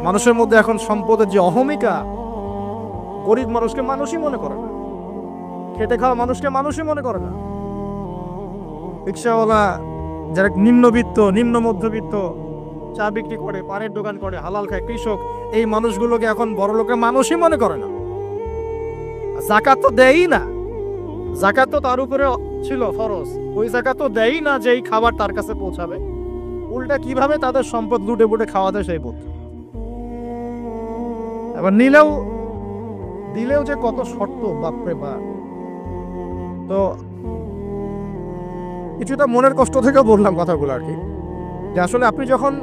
মানুষের মধ্যে এখন সম্পদের যে অহমিকা, গরিব মানুষকে মানুষই মনে করে না, খেটে খাওয়া মানুষকে মানুষই মনে করে না। রিক্সাওয়ালা, যারা নিম্নবিত্ত, নিম্ন মধ্যবিত্ত, চা বিক্রি করে, পানের দোকান করে, হালাল খায়, কৃষক, এই মানুষগুলোকে এখন বড় লোকের মানুষই মনে করে না। যাকাত তো দেয়ই না, যাকাত তো তার উপরে ছিল ফরজ, ওই যাকাত তো দেয়ই না যে এই খাবার তার কাছে পৌঁছাবে। উল্টা কিভাবে তাদের সম্পদ লুটে বুটে খাওয়া যায় সেই বুদ্ধি। এবার দিলেও যে কত শর্ত, বাপরে বাপ। তো কিছুটা মনের কষ্ট থেকে বললাম কথাগুলো আর কি, যে আসলে আপনি যখন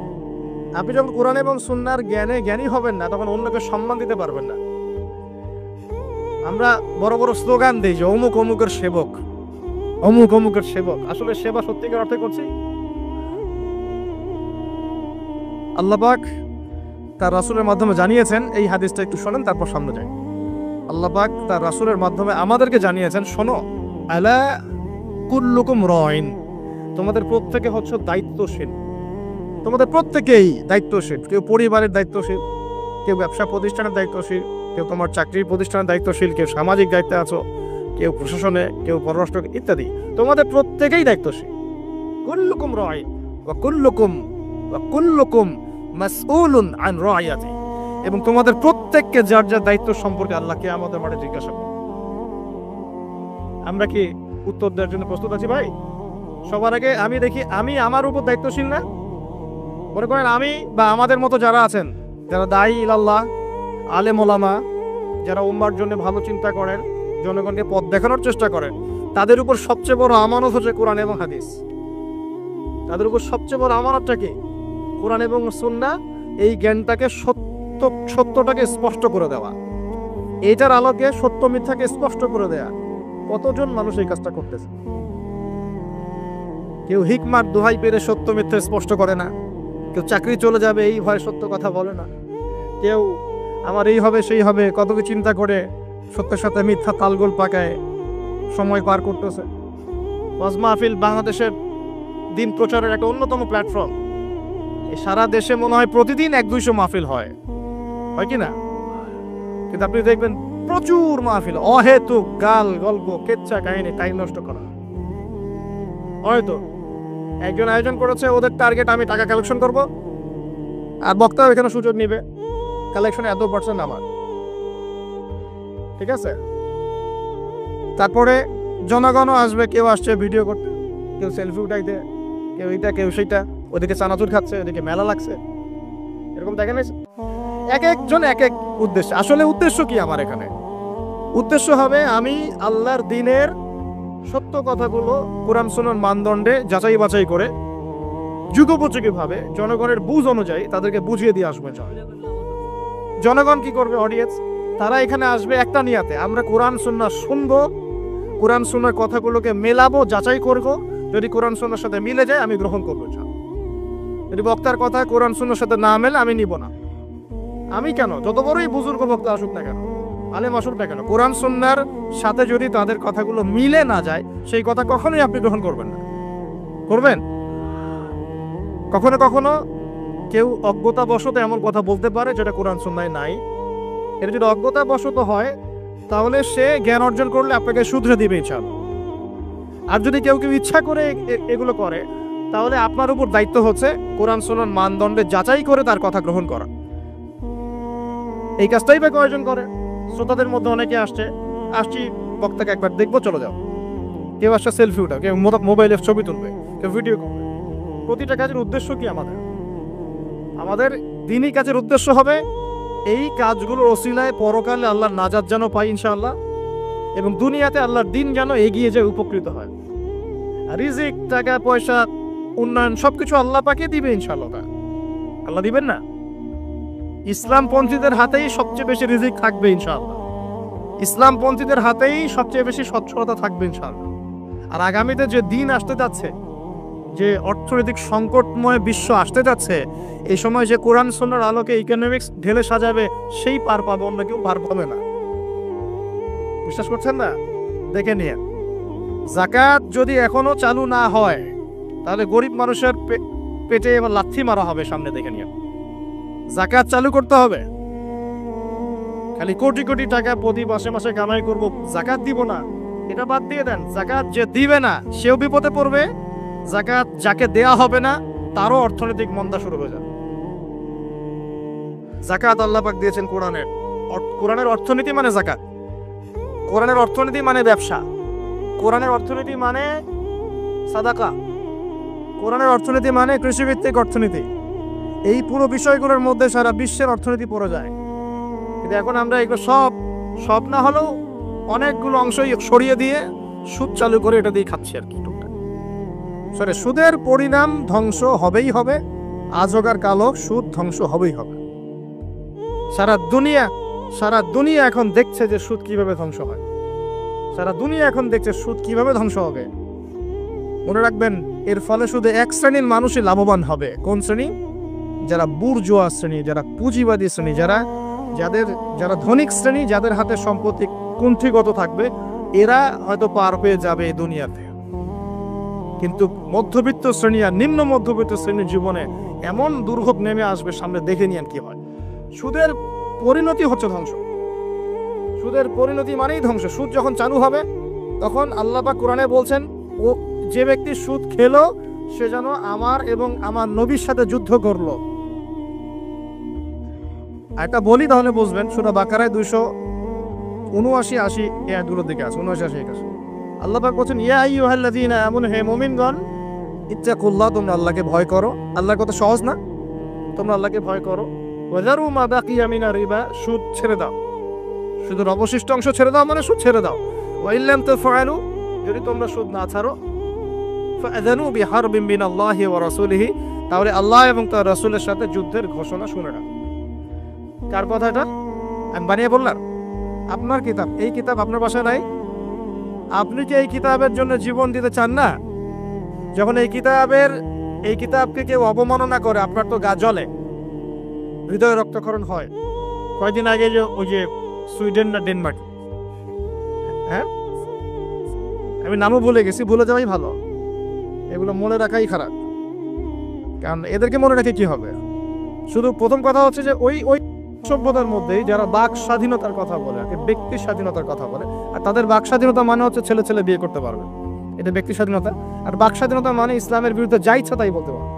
কোরআন এবং সুন্নাহর জ্ঞানী হবেন না, তখন অন্যকে সম্মান দিতে পারবেন না। আমরা বড় বড় স্লোগান দিই যে অমুক অমুকের সেবক, অমুক অমুকের সেবক। আসলে সেবা সত্যিকার অর্থে করছি? আল্লাহ পাক তার রাসূলের মাধ্যমে জানিয়েছেন, এই হাদিসটা একটু শোনেন তারপর সামনে যাই। আল্লাহ পাক তার রাসূলের মাধ্যমে আমাদেরকে জানিয়েছেন, শোনো, আলা কুল্লুকুম রাইন, তোমাদের প্রত্যেকে হচ্ছে দায়িত্বশীল, তোমাদের প্রত্যেকেই দায়িত্বশীল। কেউ পরিবারের দায়িত্বশীল, কেউ ব্যবসা প্রতিষ্ঠানের দায়িত্বশীল, কেউ তোমার চাকরির প্রতিষ্ঠানের দায়িত্বশীল, কেউ সামাজিক দায়িত্বে আছো, কেউ প্রশাসনে, কেউ পররাষ্ট্র ইত্যাদি। তোমাদের প্রত্যেকেই দায়িত্বশীল। কুল্লুকুম রাইন ওয়া কুল্লুকুম মাসউলুন আন রাইয়াতি, এবং তোমাদের প্রত্যেককে যার যার দায়িত্ব সম্পর্কে আল্লাহ কিয়ামতের মাঠে জিজ্ঞাসা করবে। আমরা কি উত্তর দেওয়ার জন্য প্রস্তুত আছি ভাই? সবার আগে আমি দেখি, আমি আমার উপর দায়িত্বশীল না? মনে করেন আমি বা আমাদের মতো যারা আছেন, যারা দায়ী ইলাল্লাহ, আলেম ওলামা, যারা উম্মার জন্য ভালো চিন্তা করেন, জনগণকে পথ দেখানোর চেষ্টা করেন, তাদের উপর সবচেয়ে বড় আমানত হচ্ছে কোরআন এবং হাদিস। তাদের উপর সবচেয়ে বড় আমানতটা কি? কোরআন এবং সুন্নাহ, এই জ্ঞানটাকে সত্যটাকে স্পষ্ট করে দেওয়া, এইটার আলোকে সত্য মিথ্যাকে স্পষ্ট করে দেয়া। কতজন মানুষ এই কাজটা করতেছে? কেউ হিকমার দোহাই পেরে সত্য মিথ্যা স্পষ্ট করে না, কেউ চাকরি চলে যাবে এই ভয়ে সত্য কথা বলে না, কেউ আমার এই হবে সেই হবে কত কি চিন্তা করে সত্যের সাথে মিথ্যা তালগোল পাকায় সময় পার করতেছে। ওয়াজ মাহফিল বাংলাদেশের দিন প্রচারের একটা অন্যতম প্ল্যাটফর্ম। সারা দেশে মনে হয় প্রতিদিন 100-200 মাহফিল হয় কি না? কিন্তু আপনি দেখবেন প্রচুর মাহফিল, অহেতুক গাল গল্প, কেচ্ছা কাহিনী, টাইম নষ্ট করা। হয়তো একজন আয়োজন করেছে, ওদের টার্গেট আমি টাকা কালেকশন করব, আর বক্তাও এখানে সুযোগ নিবে, কালেকশনে এত % আমার, ঠিক আছে? তারপরে জনগণও আসবে, কেউ আসছে ভিডিও করতে, কেউ সেলফি উঠাইতে, কেউ এইটা কেউ সেইটা, ওদিকে চানাচুর খাচ্ছে, ওদিকে মেলা লাগছে, এরকম দেখেন। এক একজন এক এক উদ্দেশ্য। আসলে উদ্দেশ্য কি আমার এখানে? উদ্দেশ্য হবে আমি আল্লাহর দ্বীনের সত্য কথাগুলো কোরআন সুন্নাহর মানদণ্ডে যাচাই বাছাই করে যুগোপযোগী ভাবে জনগণের বুঝ অনুযায়ী তাদেরকে বুঝিয়ে দিয়ে আসবে। জনগণ কি করবে? অডিয়েন্স, তারা এখানে আসবে একটা নিয়াতে, আমরা কোরআন সুন্নাহ শুনবো, কোরআন সুন্নাহর কথাগুলোকে মেলাবো, যাচাই করব, যদি কোরআন সুন্নাহর সাথে মিলে যায় আমি গ্রহণ করবো, যদি বক্তার কথা কোরআন সুন্নাহর সাথে না মেলে আমি নিব না। আমি কেন, যত বড়ই বুজুর্গ বক্তা আসুক না কেন, আলেম আসুক না কেন, কোরআন সুন্নাহর সাথে যদি তাদের কথাগুলো মিলে না যায়, সেই কথা কখনোই আপনি গ্রহণ করবেন না। করবেন? কখনো কখনো কেউ অজ্ঞতাবশত এমন কথা বলতে পারে যেটা কোরআন সুন্নাহয় নাই। এটা যদি অজ্ঞতাবশত হয়, তাহলে সে জ্ঞান অর্জন করলে আপনাকে শুধরে দিবে ইনশাআল্লাহ। আর যদি কেউ ইচ্ছা করে এগুলো করে, তাহলে আপনার উপর দায়িত্ব হচ্ছে কোরআন সুন্নাহর মানদণ্ডে যাচাই করে তার কথা গ্রহণ করা। এই কাজটাই বা কয়জন করে? শ্রোতাদের মধ্যে অনেকে আসছি বক্তাকে একবার দেখবো, চলে যাও। কেউ আসছে সেলফি উঠাও, কেউ মোবাইলে ছবি তুলবে, কেউ ভিডিও করবে। প্রতিটা কাজের উদ্দেশ্য কি? আমাদের দ্বীনি কাজের উদ্দেশ্য হবে এই কাজগুলোর ওসিলায় পরকালে আল্লাহর নাজাত যেন পাই ইনশাআল্লাহ, এবং দুনিয়াতে আল্লাহর দ্বীন যেন এগিয়ে যায়, উপকৃত হয়। রিজিক, টাকা পয়সা, উন্নয়ন সবকিছু আল্লাহ পাকে দিবে ইনশাআল্লাহ। আল্লাহ দিবেন না? ইসলামপন্থীদের হাতেই সবচেয়ে বেশি রিজিক থাকবে ইনশাআল্লাহ, ইসলামপন্থীদের হাতেই সবচেয়ে বেশি সচ্ছলতা থাকবে ইনশাআল্লাহ। আর আগামীতে যে দিন আসতে যাচ্ছে, যে অর্থনৈতিক সংকটময় বিশ্ব আসতে যাচ্ছে, এই সময় যে কোরআন সুন্নাহর আলোকে ইকোনমিক্স ঢেলে সাজাবে, সেই পার পাবে, অন্য কেউ পার পাবে না। বিশ্বাস করছেন না? দেখে নিয়ে, যাকাত যদি এখনো চালু না হয়, তাহলে গরিব মানুষের পেটে এবার লাথি মারা হবে সামনে, দেখে নিয়ে। যাকাত চালু করতে হবে। খালি কোটি কোটি টাকা প্রতি মাসে মাসে কামাই করব, যাকাত দিব না, এটা বাদ দিয়ে দেন। যাকাত যে দিবে না সেও বিপদে পড়বে, যাকাত যাকে দেয়া হবে না তারও অর্থনৈতিক মন্দা শুরু হয়ে যাবে। যাকাত আল্লাহ পাক দিয়েছেন কোরআনের। কোরআনের অর্থনীতি মানে যাকাত, কোরআনের অর্থনীতি মানে ব্যবসা, কোরআনের অর্থনীতি মানে সাদাকা, কোরআনের অর্থনীতি মানে কৃষিভিত্তিক অর্থনীতি। এই পুরো বিষয়গুলোর মধ্যে সারা বিশ্বের অর্থনীতি পড়ে যায়। কিন্তু এখন আমরা এগুলো সব না হলেও অনেকগুলো অংশই সরিয়ে দিয়ে সুদ চালু করে এটা দিয়ে খাচ্ছি আর কি। সরে সুদের পরিণাম ধ্বংস হবেই হবে, আজ হোক আর কাল হোক সুদ ধ্বংস হবেই হবে। সারা দুনিয়া এখন দেখছে যে সুদ কিভাবে ধ্বংস হয়, সারা দুনিয়া এখন দেখছে সুদ কিভাবে ধ্বংস হবে। মনে রাখবেন, এর ফলে শুধু এক শ্রেণীর মানুষই লাভবান হবে। কোন শ্রেণী? যারা বুর্জোয়া শ্রেণী, যারা পুঁজিবাদী শ্রেণী, যারা ধনিক শ্রেণী, যাদের হাতে সম্পত্তি কুণ্ঠিগত থাকবে, এরা হয়তো পার হয়ে যাবে এই দুনিয়াতে। কিন্তু মধ্যবিত্ত শ্রেণী আর নিম্ন মধ্যবিত্ত শ্রেণীর জীবনে এমন দুর্ভোগ নেমে আসবে সামনে, দেখে নিয়েন কি হয়। সুদের পরিণতি হচ্ছে ধ্বংস, সুদের পরিণতি মানেই ধ্বংস। সুদ যখন চালু হবে তখন আল্লাহ পাক কোরআনে বলছেন, ও যে ব্যক্তি সুদ খেলো সে যেন আমার এবং আমার নবীর সাথে যুদ্ধ করলো। এটা বলি তাহলে বুঝবেন। সূরা বাকারায় 279-80 এই আয়াতগুলোর দিকে আছে, 79-81। আল্লাহ পাক বলছেন, ইয়া আইয়ুহাল্লাযীনা আমানু, হে মুমিনগণ, ইত্তাকুল্লাহ, তোমরা আল্লাহকে ভয় করো। আল্লাহর কথা সহজ না? তোমরা আল্লাহকে ভয় করো। ওয়াযারু মা বাকিয়া মিনার রিবা, সুদ ছেড়ে দাও, সুদের অবশিষ্ট অংশ ছেড়ে দাও, মানে সুদ ছেড়ে দাও। ওয়া ইল্লাম তাফআলু, যদি তোমরা সুদ না ছাড়ো, ফাআযানু বিহারবিন মিনাল্লাহি ওয়া রাসূলিহি, তাহলে আল্লাহ এবং তার রাসূলের সাথে যুদ্ধের ঘোষণা শুনে নাও। কার কথা এটা? আমি বানিয়ে বললাম? আপনার কিতাব, এই কিতাব আপনার বাসায় নাই? আপনি কি এই কিতাবের জন্য জীবন দিতে চান না? যখন এই কিতাবকে কেউ অবমাননা করে, আপনার তো গা জ্বলে, হৃদয় রক্তক্ষরণ হয়। কয়দিন আগে ওই যে সুইডেন না ডেনমার্ক, হ্যাঁ, আমি নামও ভুলে গেছি, ভুলে যাওয়াই ভালো, এগুলো মনে রাখাই খারাপ। কারণ এদেরকে মনে রেখে কি হবে? শুধু প্রথম কথা হচ্ছে যে ওই সভ্যতার মধ্যেই যারা বাক স্বাধীনতার কথা বলে, ব্যক্তি স্বাধীনতার কথা বলে, আর তাদের বাক স্বাধীনতা মানে হচ্ছে ছেলে ছেলে বিয়ে করতে পারবে, এটা ব্যক্তি স্বাধীনতা। আর বাক স্বাধীনতা মানে ইসলামের বিরুদ্ধে যা ইচ্ছা তাই বলতে পারবে,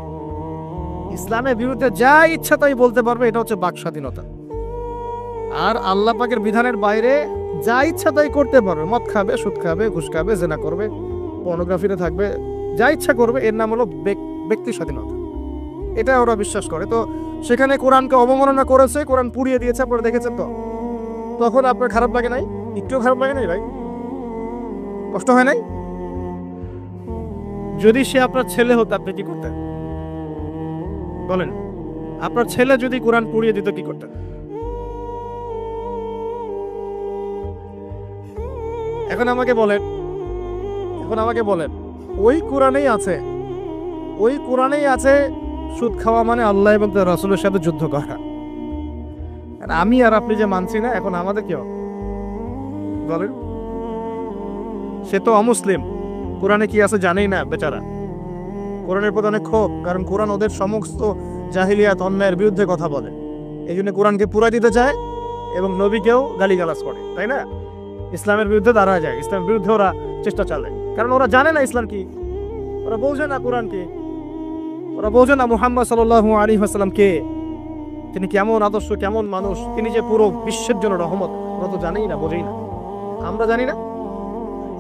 ইসলামের বিরুদ্ধে যা ইচ্ছা তাই বলতে পারবে, এটা হচ্ছে বাক স্বাধীনতা। আর আল্লাহ পাকের বিধানের বাইরে যা ইচ্ছা তাই করতে পারবে, মদ খাবে, সুদ খাবে, ঘুষ খাবে, জেনা করবে, পর্নোগ্রাফিতে থাকবে, যা ইচ্ছা করবে, এর নাম হলো ব্যক্তি স্বাধীনতা। এটা ওরা বিশ্বাস করে। তো সেখানে কোরআনকে অবমাননা করেছে, কোরআন পুড়িয়ে দিয়েছে, আপনারা দেখেছেন তো। তখন আপনার খারাপ লাগে নাই? একটু খারাপ লাগে নাই ভাই? কষ্ট হয় নাই? যদি সে আপনার ছেলে হতো, আপনি কি করতেন বলেন? আপনার ছেলে যদি কোরআন পুড়িয়ে দিত, কি করতেন? এখন আমাকে বলেন, ওই কোরআনেই আছে সুদ খাওয়া মানে আল্লাহ এবং তার রাসূলের সাথে যুদ্ধ করা। আমি আর আপনি যে মানছি না, এখন আমাদের কি হবে বলেন? সে তো অমুসলিম, কোরআনে কি আছে জানেই না বেচারা। কোরআনের প্রতি অনেক ক্ষোভ, কারণ কোরআন ওদের সমস্ত জাহিলিয়াত অন্যায়ের বিরুদ্ধে কথা বলে। এই জন্য কোরআনকে পুরা দিতে চায় এবং নবীকেও গালিগালাজ করে, তাই না? ইসলামের বিরুদ্ধে দাঁড়া যায়, ইসলামের বিরুদ্ধে ওরা চেষ্টা চালায়, কারণ ওরা জানে না ইসলাম কি, ওরা বোঝে না কোরআন কি, ওরা বোঝে না মুহাম্মদ সাল্লাল্লাহু আলাইহি ওয়াসাল্লাম কে, তিনি কেমন আদর্শ, কেমন মানুষ, তিনি যে পুরো বিশ্বের জন্য রহমত, ওরা তো জানেই না, বোঝেই না। আমরা জানি না।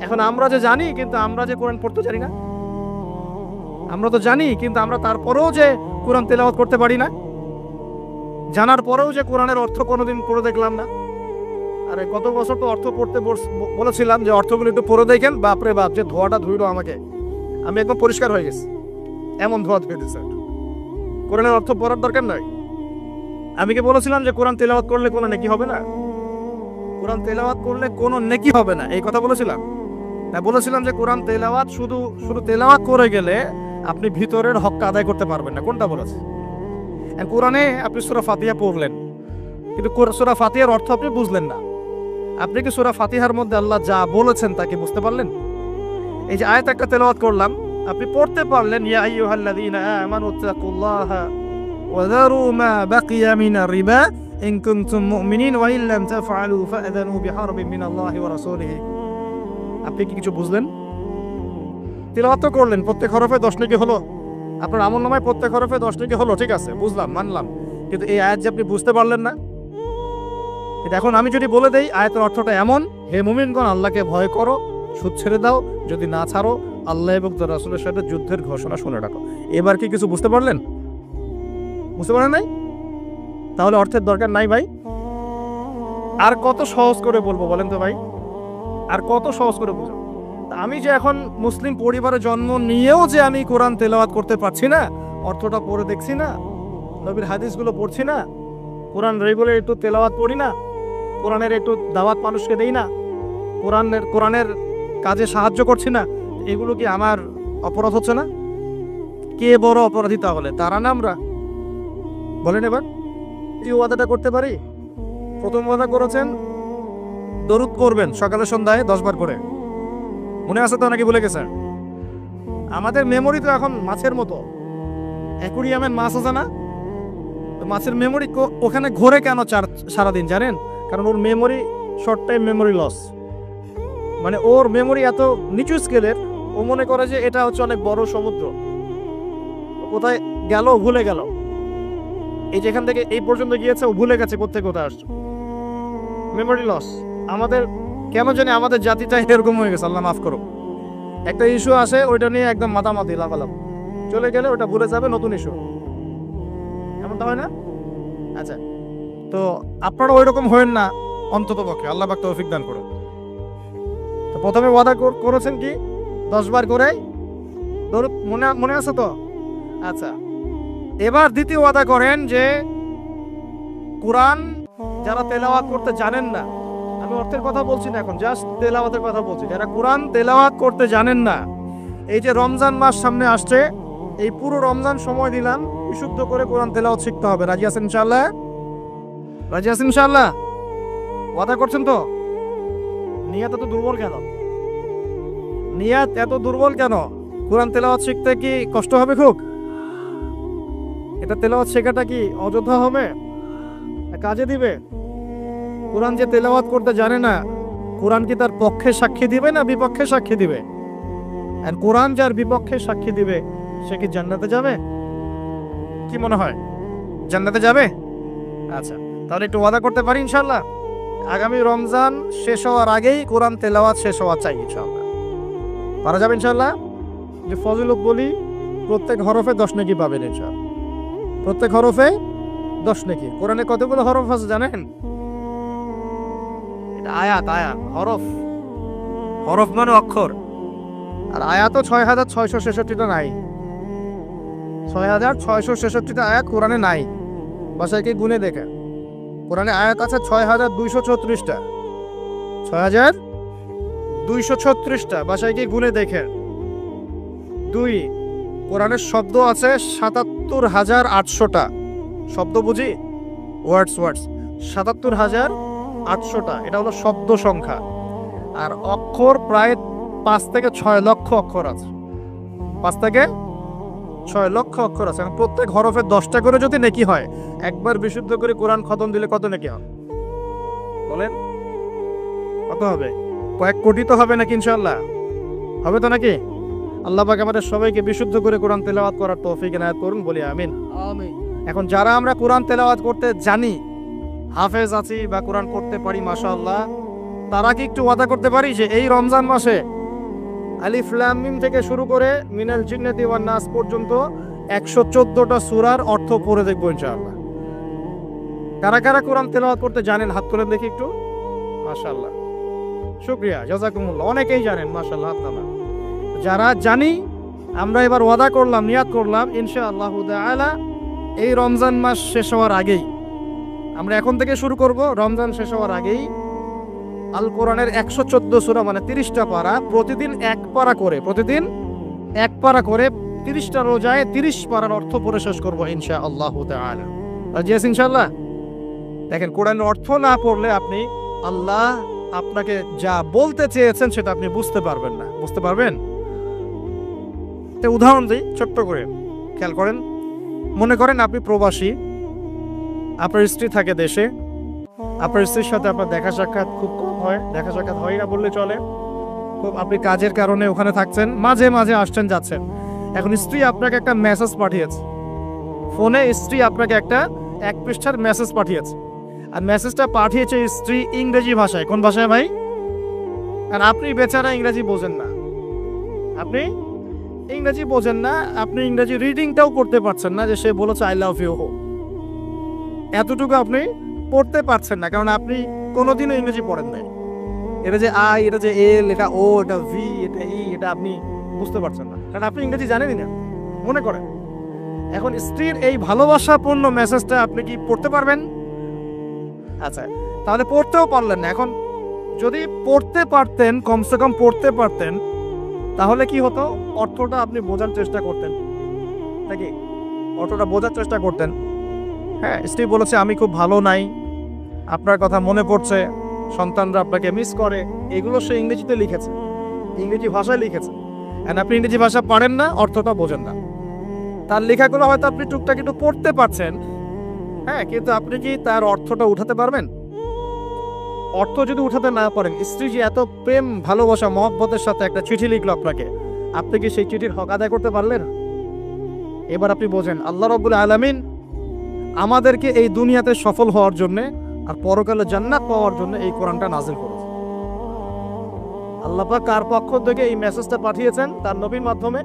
এখন আমরা যে জানি, কিন্তু আমরা যে কোরআন পড়তে জানি না। আমরা তো জানি, কিন্তু আমরা তারপরেও যে কোরআন তেলাওয়াত করতে পারি না, জানার পরেও যে কোরআনের অর্থ কোনোদিন পড়ে দেখলাম না। আরে গত বছর তো অর্থ পড়তে বলেছিলাম যে অর্থগুলো একটু পড়ে দেখেন, বাপরে বাপ, যে ধোয়াটা ধুইলো আমাকে, আমি একদম পরিষ্কার হয়ে গেছি, এমন ধোয়া ধুয়ে দিচ্ছে। কোরআনের অর্থ পড়ার দরকার নয়। আমি কি বলেছিলাম যে কোরআন তেলাওয়াত করলে কোনো নেকি হবে না? কোরআন তেলাওয়াত করলে কোনো নেকি হবে না, এই কথা বলেছিলাম না? বলেছিলাম যে কোরআন তেলাওয়াত শুধু তেলাওয়াত করে গেলে আপনি ভিতরের হকটা আদায় করতে পারবেন না। কোনটা বলেছে? কোরআনে আপনি সূরা ফাতিহা পড়লেন, কিন্তু সূরা ফাতিহার অর্থ আপনি বুঝলেন না। আপনি কি সূরা ফাতিহার মধ্যে আল্লাহ যা বলেছেন তাকে বুঝতে পারলেন? এই যে আয়াত একটা তেলাওয়াত করলাম, আপনি পড়তে পারলেন, ইয়া আইয়ুহাল্লাযীনা আমানু তাকুল্লাহা وذروا ما بقي من الربا إن كنتم مؤمنين وإن لم تفعلوا فأذنوا بحرب من الله ورسوله. আপনি কি কিছু বুঝলেন? তিলাওয়াত তো করলেন, প্রত্যেক হরফে 10 নেকি হলো, আপনার আমলনামায় প্রত্যেক হরফে 10 নেকি হলো, ঠিক আছে, বুঝলাম, মানলাম, কিন্তু এই আয়াত যে আপনি বুঝতে পারলেন না। কিন্তু এখন আমি যদি বলে দেই আয়াতের অর্থটা এমন, হে মুমিনগণ আল্লাহকে ভয় করো, সুদ ছেড়ে দাও, যদি না ছাড়ো আল্লাহ এবং তার রাসূলের সাথে যুদ্ধের ঘোষণা শুনে রাখো, এবার কি কিছু বুঝতে পারলেন? বুঝতে পারেন নাই? তাহলে অর্থের দরকার নাই ভাই। আর কত সহজ করে বলবো বলেন তো ভাই, আর কত সহজ করে বুঝো। আমি যে এখন মুসলিম পরিবারে জন্ম নিয়েও যে আমি কোরআন তেলাওয়াত করতে পারছি না, অর্থটা পড়ে দেখছি না, নবীর হাদিসগুলো পড়ছি না, কোরআন রেগুলার একটু তেলাওয়াত পড়ি না, কোরআনের একটু দাওয়াত মানুষকে দেই না, কোরআনের কাজে সাহায্য করছি না, এগুলো কি আমার অপরাধ হচ্ছে না? কে বড় অপরাধী তাহলে? তারা না আমরা? বলেন এবার, এই ওয়াদাটা করতে পারি? প্রথম ওয়াদা করেছেন দরুদ পড়বেন সকালে সন্ধ্যায় 10 বার করে, মনে আছে তো নাকি ভুলে গেছেন? আমাদের মেমোরি তো এখন মাছের মতো, অ্যাকুরিয়ামের মাছ আছে না, মাছের মেমোরি ওখানে ঘোরে কেন সারাদিন জানেন? কারণ ওর memory short time memory loss, মানে ওর মেমোরি এত নিচু স্কেলের, ও মনে করে যে এটা হচ্ছে অনেক বড় সমুদ্র, কোথায় গেল ভুলে গেল, এই যেখান থেকে এই পর্যন্ত গিয়েছে ও ভুলে গেছে কোথায় কোথায় আসছে, মেমোরি লস। আমাদের কেন জানি আমাদের জাতিটা এরকম হয়ে গেছে, আল্লাহ মাফ করো। একটা ইস্যু আসে, ওইটা নিয়ে একদম মাতামাতি লাফালাম, চলে গেলে ওটা ভুলে যাবে, নতুন ইস্যু, এমনটা হয় না? আচ্ছা, তো আপনারা ওই রকম হয়েন না অন্তত পক্ষে, আল্লাহ পাক তৌফিক দান করুন। তো প্রথমে ওয়াদা করেছেন কি 10 বার করে, মনে আছে তো? আচ্ছা, এবার দ্বিতীয় ওয়াদা করেন যে কোরআন যারা তেলাওয়াত করতে জানেন না, আমি অর্থের কথা বলছি না এখন, জাস্ট তেলাওয়াতের কথা বলছি, যারা কোরআন তেলাওয়াত করতে জানেন না, এই যে রমজান মাস সামনে আসছে, এই পুরো রমজান সময় দিলাম বিশুদ্ধ করে কোরআন তেলাওয়াত শিখতে হবে। রাজি আছেন ইনশাআল্লাহ? রাজি আছেন ইনশাআল্লাহ? ওয়াদা করছেন তো? নিয়াত এত দুর্বল কেন? নিয়াত এত দুর্বল কেন? কোরআন তেলাওয়াত শিখতে কি কষ্ট হবে খুব? এটা তেলাওয়াত শেখাটা কি অযোধ্যা হবে? কাজে দিবে? কোরআন যে তেলাওয়াত করতে জানে না, কোরআন কি তার পক্ষে সাক্ষী দিবে না বিপক্ষে সাক্ষী দিবে? আর কোরআন যার বিপক্ষে সাক্ষী দিবে সে কি জান্নাতে যাবে? কি মনে হয়, জান্নাতে যাবে? আচ্ছা, তাহলে একটু ওয়াদা করতে পারি ইনশাআল্লাহ, আগামী রমজান শেষ হওয়ার আগেই কোরআন তেলাওয়াত শেষ হওয়া চাই ইনশাআল্লাহ। পারা যাবে ইনশাআল্লাহ? যে ফজিলত বলি, প্রত্যেক হরফে 10 নেকি পাবেন ইনশাআল্লাহ, প্রত্যেক হরফে 10 নেকি। কোরআনে কতগুলো হরফ আছে জানেন? এটা আয়াত, আয়াত, হরফ, হরফ মানে অক্ষর, আর আয়াতও 6666টা নাই, 6666টা আয়াত কোরআনে নাই, বাসায় কি গুনে দেখে, কোরআনে আয়াত আছে 6234টা, 6236টা, বাসায় কি গুনে দেখে। 2, কোরআনের শব্দ আছে 77,800টা, শব্দ বুঝি, ওয়ার্ডস 77,800টা, এটা হলো শব্দ সংখ্যা। আর অক্ষর প্রায় 5 থেকে 6 লক্ষ অক্ষর আছে, 5 থেকে 6 লক্ষ অক্ষর আছে। প্রত্যেক হরফে 10টা করে যদি নেকি হয়, একবার বিশুদ্ধ করে কোরআন খতম দিলে কত নেকি হবে বলেন? কত হবে? কয়েক কোটি তো হবে নাকি ইনশাআল্লাহ? হবে তো নাকি? আল্লাহ পাক আমাদের সবাইকে বিশুদ্ধ করে কোরআন তেলাওয়াত করার তৌফিক এনায়েত করুন, বলি আমিন। আমিন। এখন যারা আমরা কোরআন তেলাওয়াত করতে জানি, হাফেজ আছি বা কোরআন পড়তে পারি মাশাআল্লাহ, তারা কি একটু ওয়াদা করতে পারি যে এই রমজান মাসে আলিফ লাম মিম থেকে শুরু করে মিনাল জিন্নাতি ওয়ান নাস পর্যন্ত 114টা সূরার অর্থ পড়ে দেখবো ইনশাআল্লাহ? কারা কারা কোরআন তেলাওয়াত করতে জানেন হাত তুলে দেখি একটু। মাশাআল্লাহ, শুকরিয়া, জাযাকুমুল্লাহ, অনেকেই জানেন মাশাআল্লাহ, হাত নামান। যারা জানি, আমরা এবার ওয়াদা করলাম, নিয়াত করলাম ইনশাআল্লাহ তাআলা এই রমজান মাস শেষ হওয়ার আগেই, আমরা এখন থেকে শুরু করব, রমজান শেষ হওয়ার আগেই আল কোরআনের 114 সূরা মানে 30টা পারা, প্রতিদিন 1 পারা করে, প্রতিদিন 1 পারা করে 30টা রোজায় 30 পারার অর্থ পড়ে শেষ করব ইনশাআল্লাহ তাআলা। রাজি আছেন ইনশাআল্লাহ? দেখেন, কোরআনের অর্থ না পড়লে আপনি আল্লাহ আপনাকে যা বলতে চেয়েছেন সেটা আপনি বুঝতে পারবেন না। বুঝতে পারবেন? উদাহরণ দিই ছোট্ট করে, খেয়াল করেন। মনে করেন আপনি প্রবাসী, আপনার স্ত্রী থাকে দেশে, আপনার স্ত্রীর সাথে আপনার দেখা সাক্ষাৎ খুব কম হয়, দেখা সাক্ষাৎ হয় না বললে চলে। খুব আপনি কাজের কারণে ওখানে থাকছেন, মাঝে মাঝে আসছেন যাচ্ছেন। এখন স্ত্রী আপনাকে একটা মেসেজ পাঠিয়েছে ফোনে, স্ত্রী আপনাকে একটা 1 পৃষ্ঠার মেসেজ পাঠিয়েছে, আর মেসেজটা পাঠিয়েছে স্ত্রী ইংরেজি ভাষায়। কোন ভাষায় ভাই? আর আপনি বেচারা ইংরেজি বোঝেন না, আপনি ইংরেজি বোঝেন না, আপনি ইংরেজি রিডিংটাও করতে পারছেন না যে সে বলেছে আই লাভ ইউ, এতটুকু আপনি পড়তে পারছেন না, কারণ আপনি কোনোদিনও ইংরেজি পড়েন নাই। এটা যে আই, এটা যে এল, এটা ও, এটা ভি, এটা ই, এটা আপনি বুঝতে পারছেন না, কারণ আপনি ইংরেজি জানেনই না। মনে করেন এখন স্ত্রীর এই ভালোবাসাপূর্ণ মেসেজটা আপনি কি পড়তে পারবেন? আচ্ছা, তাহলে পড়তেও পারলেন না। এখন যদি পড়তে পারতেন, কমসে কম পড়তে পারতেন, তাহলে কি হতো? অর্থটা আপনি বোঝার চেষ্টা করতেন নাকি? অর্থটা বোঝার চেষ্টা করতেন। হ্যাঁ, স্ত্রী বলেছে আমি খুব ভালো নাই, আপনার কথা মনে পড়ছে, সন্তানরা আপনাকে মিস করে, এগুলো সে ইংরেজিতে লিখেছে, ইংরেজি ভাষায় লিখেছে। আর আপনি ইংরেজি ভাষা পারেন না, অর্থটা বোঝেন না। তার লেখাগুলো হয়তো আপনি টুকটাক একটু পড়তে পারছেন, হ্যাঁ, কিন্তু আপনি কি তার অর্থটা উঠাতে পারবেন? অর্থ যদি উঠাতে না পারেন, স্ত্রী যে এত প্রেম ভালোবাসা মহব্বতের সাথে একটা চিঠি লিখলো আপনাকে, আপনি কি সেই চিঠির হক আদায় করতে পারলেন? এবার আপনি বোঝেন আল্লাহ রাব্বুল আলামিন আমাদেরকে এই দুনিয়াতে সফল হওয়ার জন্য আর পরকালে জান্নাত পাওয়ার জন্য এই কোরআনটা নাজিল করেছে। আল্লাহ পাক কার পক্ষ থেকে এই মেসেজটা পাঠিয়েছেন? তার নবীর মাধ্যমে,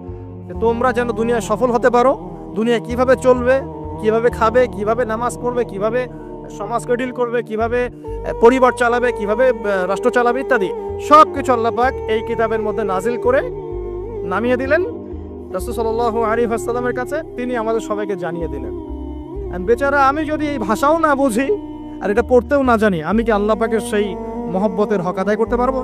যে তোমরা যেন দুনিয়ায় সফল হতে পারো, দুনিয়ায় কিভাবে চলবে, কিভাবে খাবে, কিভাবে নামাজ পড়বে, কিভাবে সমাজকে ডিল করবে, কিভাবে পরিবার চালাবে, কিভাবে রাষ্ট্র চালাবে ইত্যাদি সব কিছু আল্লাহ পাক এই কিতাবের মধ্যে নাজিল করে নামিয়ে দিলেন রাসূল সাল্লাল্লাহু আলাইহি ওয়াসাল্লামের কাছে, তিনি আমাদের সবাইকে জানিয়ে দিলেন। আর বেচারা আমি যদি এই ভাষাও না বুঝি আর এটা পড়তেও না জানি, আমি কি আল্লাহ পাকের সেই মহব্বতের হক আদায় করতে পারবো?